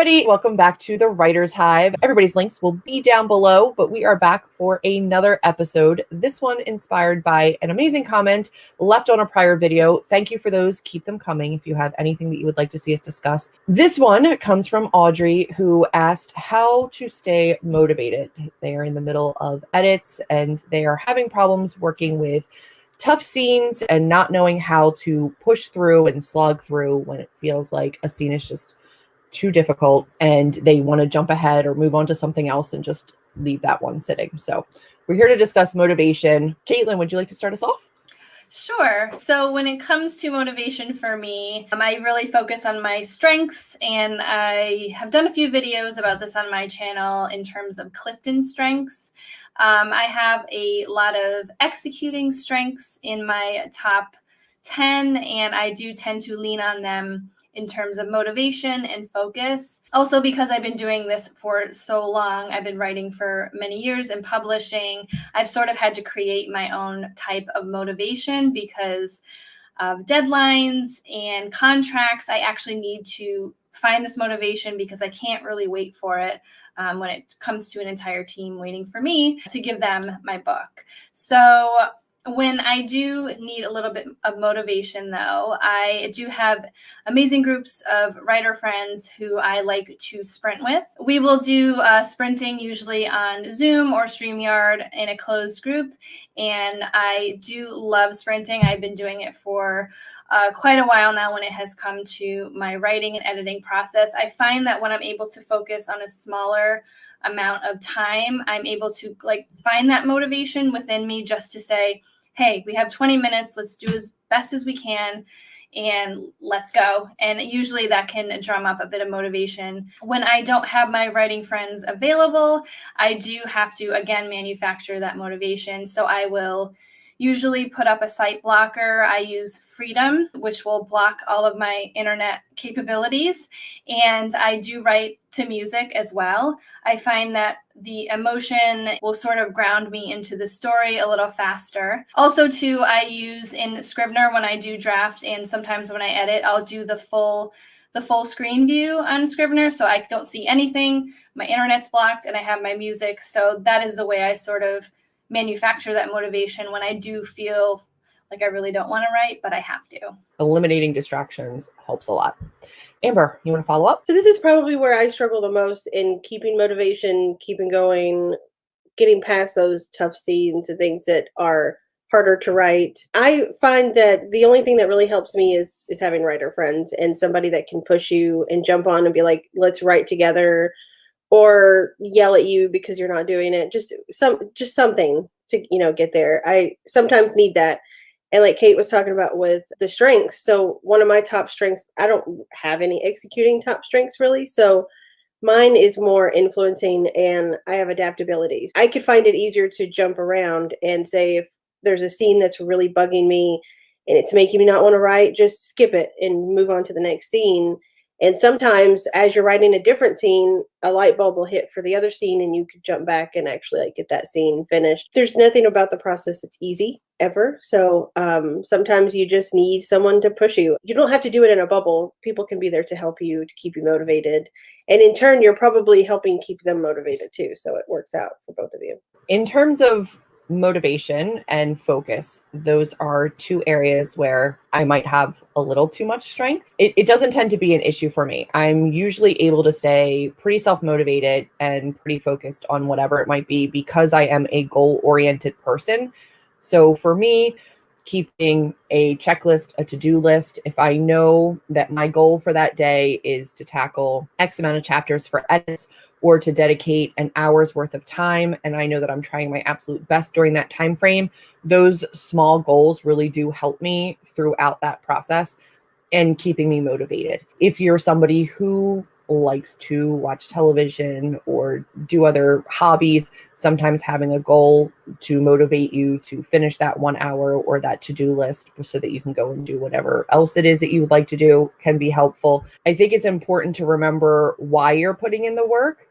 everybody, welcome back to the Writer's Hive. Everybody's links will be down below, but we are back for another episode. This one inspired by an amazing comment left on a prior video. Thank you for those. Keep them coming if you have anything that you would like to see us discuss. This one comes from Audrey, who asked how to stay motivated. They are in the middle of edits and they are having problems working with tough scenes and not knowing how to push through and slog through when it feels like a scene is just too difficult and they want to jump ahead or move on to something else and just leave that one sitting. So we're here to discuss motivation. Katlyn, would you like to start us off? Sure. So when it comes to motivation for me, I really focus on my strengths, and I have done a few videos about this on my channel in terms of Clifton strengths. I have a lot of executing strengths in my top 10, and I do tend to lean on them in terms of motivation and focus. Also, because I've been doing this for so long, I've been writing for many years and publishing, I've sort of had to create my own type of motivation because of deadlines and contracts. I actually need to find this motivation because I can't really wait for it when it comes to an entire team waiting for me to give them my book. So when I do need a little bit of motivation, though, I do have amazing groups of writer friends who I like to sprint with. We will do sprinting usually on Zoom or StreamYard in a closed group, and I do love sprinting. I've been doing it for quite a while now when it has come to my writing and editing process. I find that when I'm able to focus on a smaller amount of time, I'm able to find that motivation within me just to say, hey, we have 20 minutes, let's do as best as we can, and let's go. And usually that can drum up a bit of motivation. When I don't have my writing friends available, I do have to, again, manufacture that motivation. So I will usually put up a site blocker. I use Freedom, which will block all of my internet capabilities. And I do write to music as well. I find that the emotion will sort of ground me into the story a little faster. Also, too, I use in Scrivener when I do draft, and sometimes when I edit, I'll do the full screen view on Scrivener, so I don't see anything. My internet's blocked, and I have my music. So that is the way I sort of manufacture that motivation when I do feel like I really don't want to write, but I have to. Eliminating distractions helps a lot. Amber, you want to follow up? So this is probably where I struggle the most in keeping motivation, keeping going, getting past those tough scenes and things that are harder to write. I find that the only thing that really helps me is having writer friends and somebody that can push you and jump on and be like, let's write together, or yell at you because you're not doing it. Just something to, get there. I sometimes need that. And like Kate was talking about with the strengths. So one of my top strengths, I don't have any executing top strengths really. So mine is more influencing, and I have adaptability. I could find it easier to jump around and say, if there's a scene that's really bugging me and it's making me not want to write, just skip it and move on to the next scene. And sometimes as you're writing a different scene, a light bulb will hit for the other scene and you could jump back and actually get that scene finished. There's nothing about the process that's easy ever. So sometimes you just need someone to push you. You don't have to do it in a bubble. People can be there to help you, to keep you motivated. And in turn, you're probably helping keep them motivated too. So it works out for both of you. In terms of motivation and focus, those are two areas where I might have a little too much strength. It doesn't tend to be an issue for me. I'm usually able to stay pretty self-motivated and pretty focused on whatever it might be because I am a goal-oriented person. So for me, keeping a checklist, a to-do list, if I know that my goal for that day is to tackle X amount of chapters for edits or to dedicate an hour's worth of time, and I know that I'm trying my absolute best during that time frame, those small goals really do help me throughout that process and keeping me motivated. If you're somebody who likes to watch television or do other hobbies, sometimes having a goal to motivate you to finish that 1 hour or that to-do list so that you can go and do whatever else it is that you would like to do can be helpful. I think it's important to remember why you're putting in the work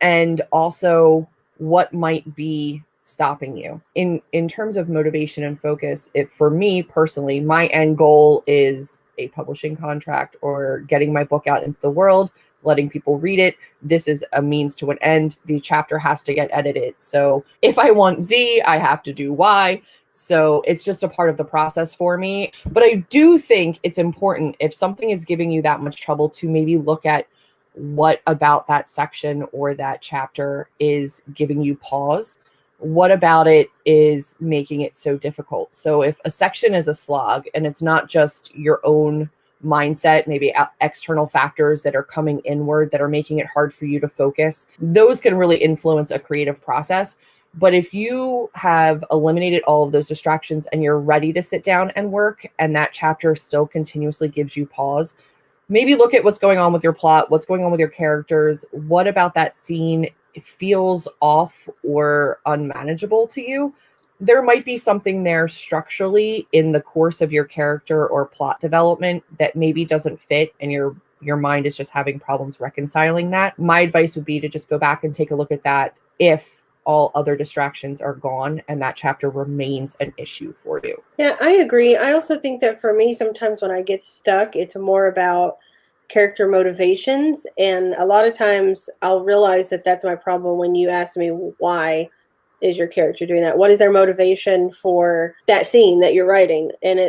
and also what might be stopping you. In terms of motivation and focus, for me personally, my end goal is a publishing contract or getting my book out into the world. letting people read it. This is a means to an end. The chapter has to get edited. So if I want Z, I have to do Y. So it's just a part of the process for me. But I do think it's important, if something is giving you that much trouble, to maybe look at what about that section or that chapter is giving you pause. What about it is making it so difficult? So if a section is a slog and it's not just your own mindset, maybe external factors that are coming inward that are making it hard for you to focus, those can really influence a creative process. But if you have eliminated all of those distractions and you're ready to sit down and work, and that chapter still continuously gives you pause, maybe look at what's going on with your plot, what's going on with your characters. What about that scene feels off or unmanageable to you? There might be something there structurally in the course of your character or plot development that maybe doesn't fit, and your mind is just having problems reconciling that. My advice would be to just go back and take a look at that if all other distractions are gone and that chapter remains an issue for you. Yeah, I agree. I also think that for me, sometimes when I get stuck, it's more about character motivations. And a lot of times I'll realize that that's my problem when you ask me, why is your character doing that? What is their motivation for that scene that you're writing? And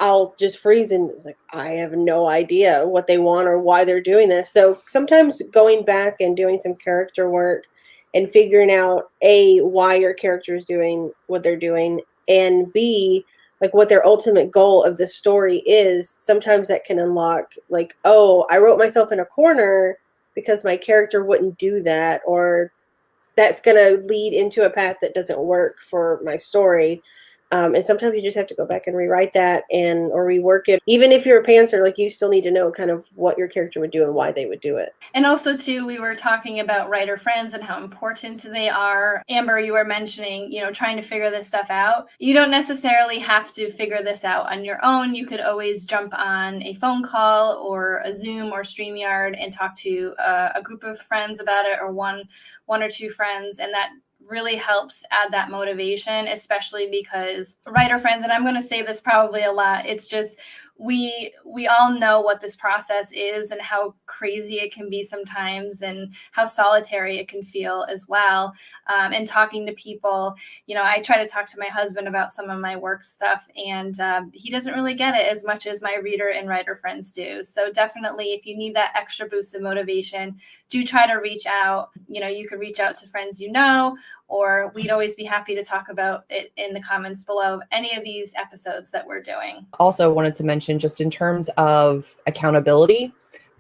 I'll just freeze and it's like, I have no idea what they want or why they're doing this. So sometimes going back and doing some character work and figuring out A, why your character is doing what they're doing, and B, like what their ultimate goal of the story is, sometimes that can unlock like, oh, I wrote myself in a corner because my character wouldn't do that, or that's going to lead into a path that doesn't work for my story. And sometimes you just have to go back and rewrite that or rework it. Even if you're a pantser, like you still need to know kind of what your character would do and why they would do it. And also, too, we were talking about writer friends and how important they are. Amber, you were mentioning, trying to figure this stuff out. You don't necessarily have to figure this out on your own. You could always jump on a phone call or a Zoom or StreamYard and talk to a group of friends about it, or one or two friends, and that really helps add that motivation, especially because writer friends, and I'm going to say this probably a lot, it's just we all know what this process is and how crazy it can be sometimes and how solitary it can feel as well. And talking to people, I try to talk to my husband about some of my work stuff, and he doesn't really get it as much as my reader and writer friends do. So definitely, if you need that extra boost of motivation, do try to reach out. You could reach out to friends or we'd always be happy to talk about it in the comments below of any of these episodes that we're doing. Also wanted to mention, just in terms of accountability,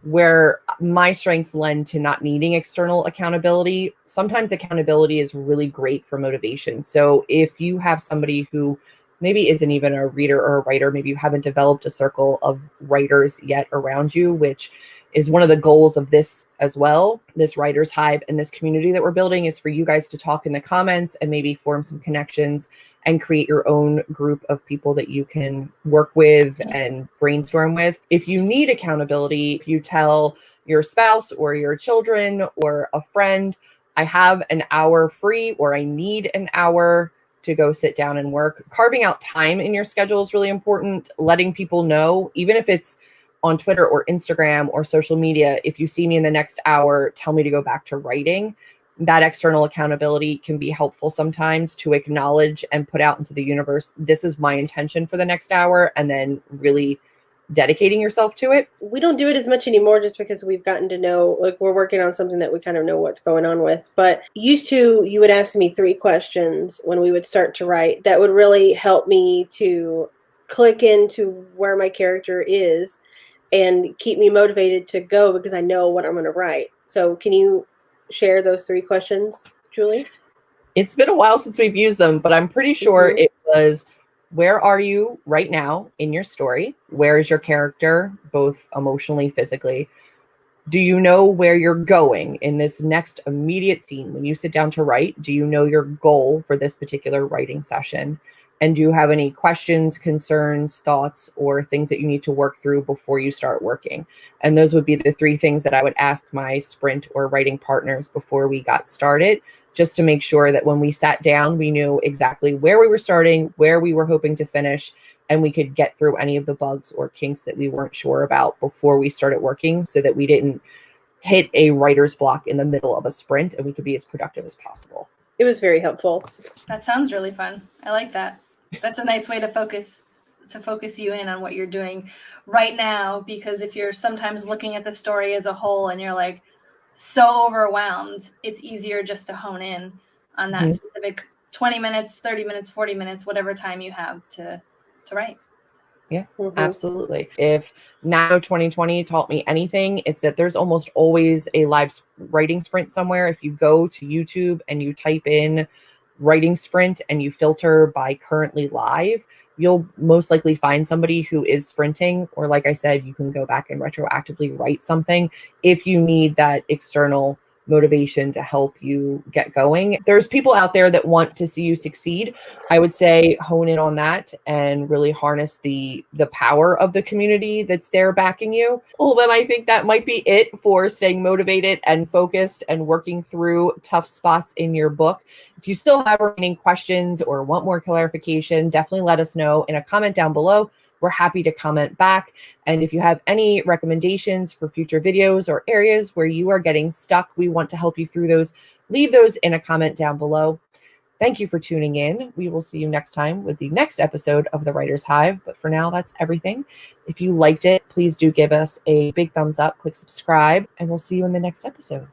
where my strengths lend to not needing external accountability, sometimes accountability is really great for motivation. So if you have somebody who maybe isn't even a reader or a writer, maybe you haven't developed a circle of writers yet around you, which is one of the goals of this as well. This Writers Hive and this community that we're building is for you guys to talk in the comments and maybe form some connections and create your own group of people that you can work with and brainstorm with. If you need accountability, if you tell your spouse or your children or a friend, I have an hour free, or I need an hour to go sit down and work. Carving out time in your schedule is really important. Letting people know, even if it's on Twitter or Instagram or social media, if you see me in the next hour, tell me to go back to writing. That external accountability can be helpful sometimes to acknowledge and put out into the universe, this is my intention for the next hour, and then really dedicating yourself to it. We don't do it as much anymore just because we've gotten to know, like we're working on something that we kind of know what's going on with. But used to, you would ask me 3 questions when we would start to write that would really help me to click into where my character is and keep me motivated to go because I know what I'm going to write. So can you share those 3 questions, Julie? It's been a while since we've used them, but I'm pretty sure it was, where are you right now in your story? Where is your character, both emotionally, physically? Do you know where you're going in this next immediate scene? When you sit down to write, do you know your goal for this particular writing session? And do you have any questions, concerns, thoughts, or things that you need to work through before you start working? And those would be the 3 things that I would ask my sprint or writing partners before we got started, just to make sure that when we sat down, we knew exactly where we were starting, where we were hoping to finish, and we could get through any of the bugs or kinks that we weren't sure about before we started working, so that we didn't hit a writer's block in the middle of a sprint and we could be as productive as possible. It was very helpful. That sounds really fun. I like that. That's a nice way to focus you in on what you're doing right now, because if you're sometimes looking at the story as a whole and you're like so overwhelmed, it's easier just to hone in on that specific 20 minutes, 30 minutes, 40 minutes, whatever time you have to write. Yeah, absolutely. If now 2020 taught me anything, it's that there's almost always a live writing sprint somewhere. If you go to YouTube and you type in writing sprint and you filter by currently live, you'll most likely find somebody who is sprinting. Or like I said, you can go back and retroactively write something if you need that external motivation to help you get going. There's people out there that want to see you succeed. I would say hone in on that and really harness the power of the community that's there backing you. Well, then I think that might be it for staying motivated and focused and working through tough spots in your book. If you still have remaining questions or want more clarification, definitely let us know in a comment down below. We're happy to comment back. And if you have any recommendations for future videos or areas where you are getting stuck, we want to help you through those. Leave those in a comment down below. Thank you for tuning in. We will see you next time with the next episode of The Writer's Hive. But for now, that's everything. If you liked it, please do give us a big thumbs up, click subscribe, and we'll see you in the next episode.